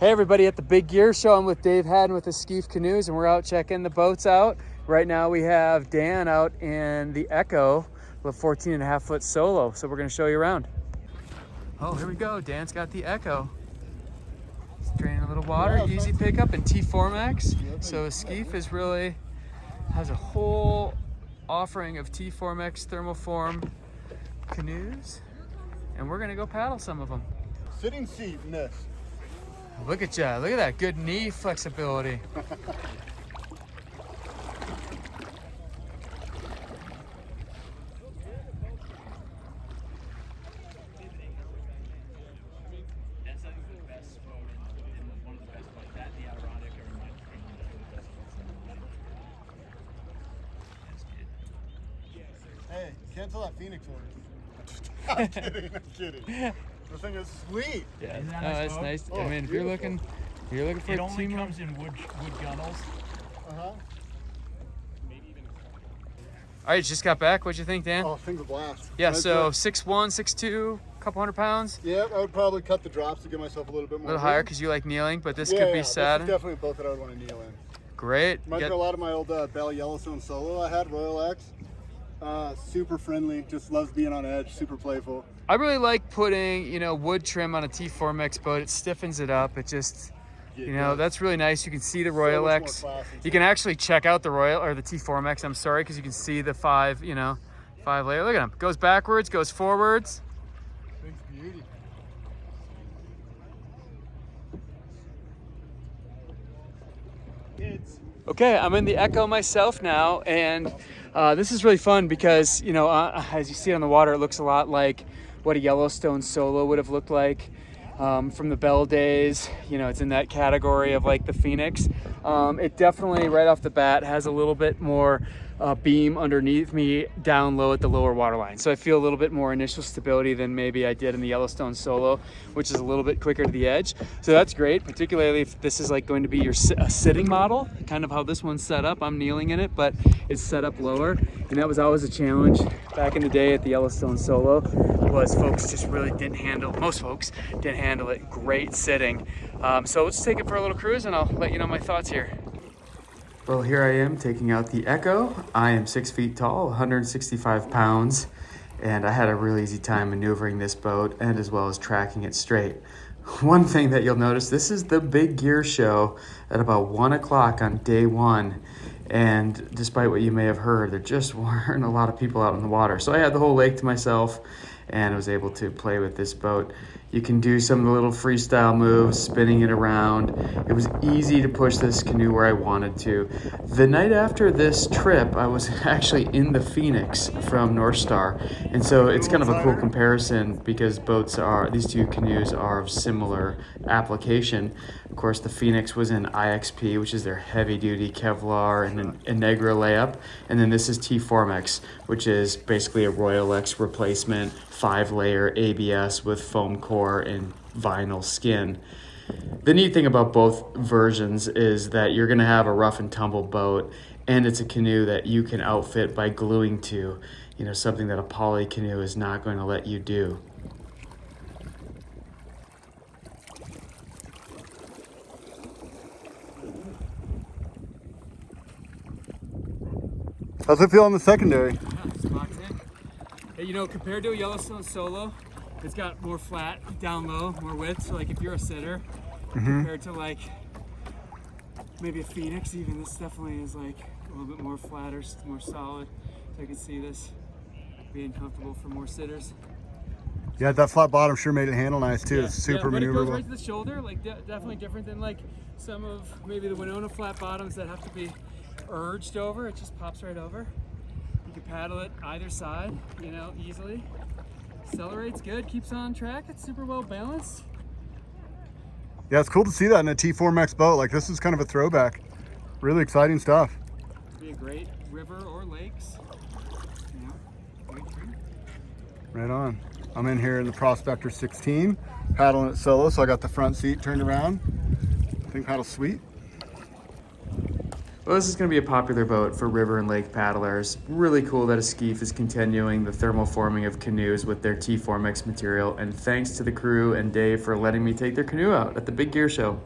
Hey everybody, at the Big Gear Show, I'm with Dave Haddon with Esquif Canoes, and we're out checking the boats out. Right now we have Dan out in the Echo with a 14.5-foot solo, so we're going to show you around. Oh, here we go. Dan's got the Echo. It's draining a little water, easy pickup, and T-Formex. So Esquif is really has a whole offering of T-Formex thermoformed canoes, and we're going to go paddle some of them. Sitting seat in this. Look at ya, look at that good knee flexibility. Hey, cancel that Phoenix order. I'm kidding, I'm kidding. This thing is sweet. Yeah, Isn't that no, nice that's boat? nice. Oh, I mean, if you're looking for It a only team, comes in wood gunnels. Uh-huh. All right, just got back. What'd you think, Dan? Oh, thing's a blast. Yeah, Nice so work. 6'1", 6'2", a couple hundred pounds. Yeah, I would probably cut the drops to give myself a little bit A more little higher room. because you like kneeling, but this Yeah, could be yeah, sad. This is definitely a boat that I would want to kneel in. Great. Reminds me a lot of my old Bell Yellowstone Solo I had, Royalex. Super friendly, just loves being on edge, super playful. I really like putting, wood trim on a T-Formex boat. It stiffens it up. It just, that's really nice. You can see the So much more Royalex. classy, You too. can actually check out the the T-Formex, I'm sorry, because you can see the five layer. Look at him. Goes backwards, goes forwards. Thing's beauty. Okay, I'm in the Echo myself now, and this is really fun because, as you see on the water, it looks a lot like what a Yellowstone Solo would have looked like from the Bell days. It's in that category of like the Phoenix. It definitely, right off the bat, has a little bit more beam underneath me down low at the lower water line. So I feel a little bit more initial stability than maybe I did in the Yellowstone Solo, which is a little bit quicker to the edge. So that's great, particularly if this is like going to be your sitting model, kind of how this one's set up. I'm kneeling in it, but it's set up lower. And that was always a challenge back in the day at the Yellowstone Solo, was folks just really most folks didn't handle it great sitting. So let's take it for a little cruise and I'll let you know my thoughts here. Well, here I am taking out the Echo. I am 6 feet tall, 165 pounds, and I had a real easy time maneuvering this boat and as well as tracking it straight. One thing that you'll notice, this is the Big Gear Show at about 1 o'clock on day one. And despite what you may have heard, there just weren't a lot of people out on the water. So I had the whole lake to myself and I was able to play with this boat. You can do some of the little freestyle moves, spinning it around. It was easy to push this canoe where I wanted to. The night after this trip, I was actually in the Phoenix from Northstar. And so it's kind of a cool comparison because these two canoes are of similar application. Of course, the Phoenix was in IXP, which is their heavy-duty Kevlar and Negra layup. And then this is T-Formex, which is basically a Royalex replacement, 5-layer ABS with foam core and vinyl skin. The neat thing about both versions is that you're going to have a rough and tumble boat, and it's a canoe that you can outfit by gluing to, something that a poly canoe is not going to let you do. How's it feel on the secondary? Yeah, it's locked in. Hey, compared to a Yellowstone Solo, it's got more flat, down low, more width. So like if you're a sitter, compared to like maybe a Phoenix even, this definitely is like a little bit more flatter, more solid. So I can see this being comfortable for more sitters. Yeah, that flat bottom sure made it handle nice too. Yeah, It's super but it goes maneuverable. right to the shoulder, like definitely different than like some of maybe the Winona flat bottoms that have to be urged over. It just pops right over. You can paddle it either side, easily. Accelerates good, keeps on track. It's super well balanced. Yeah, it's cool to see that in a T-Formex boat. Like, this is kind of a throwback. Really exciting stuff. It'd be a great river or lakes. Great tree. Right on. I'm in here in the Prospector 16, paddling it solo, so I got the front seat turned around. I think paddle's sweet. Well, this is going to be a popular boat for river and lake paddlers. Really cool that Esquif is continuing the thermoforming of canoes with their T-Formex material, and thanks to the crew and Dave for letting me take their canoe out at the Big Gear Show.